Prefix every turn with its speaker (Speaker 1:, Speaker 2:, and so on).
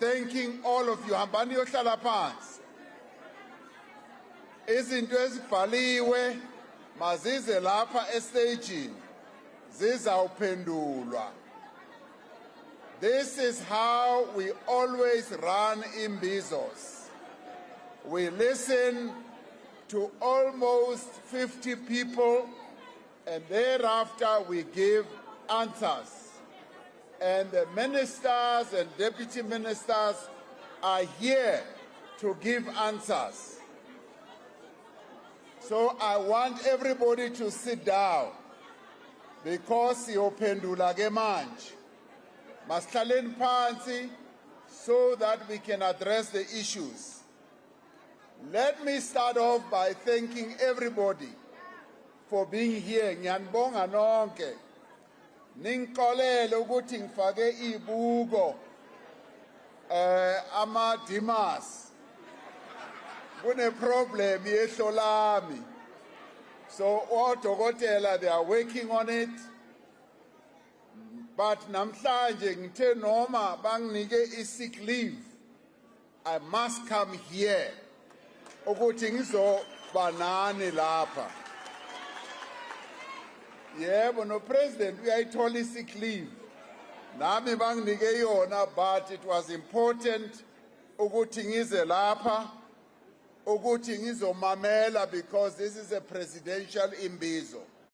Speaker 1: thanking all of you. Hambani yohlala phansi. Izinto ezibhaliwe mazize lapha estagini zizawuphendulwa. This is how we always run Imbizos. We listen to almost 50 people and thereafter we give answers. And the ministers and deputy ministers are here to give answers. So I want everybody to sit down because siyophendula ke manje. Masihlaleni phansi so that we can address the issues. Let me start off by thanking everybody for being here. Ngiyanibonga nonke. Ningixolele ukuthi ngifake ibuko ama Dimas. Kune problem yehlo lami. So odokotela they are working on it. But namhlanje ngithe noma banginike i-sick leave, I must come here ukuthi ngizoba nani lapha. Yebo no president uyayithola i-sick leave. Nami banginike yona, but it was important ukuthi ngize lapha ukuthi ngizomamela because this is a presidential imbizo.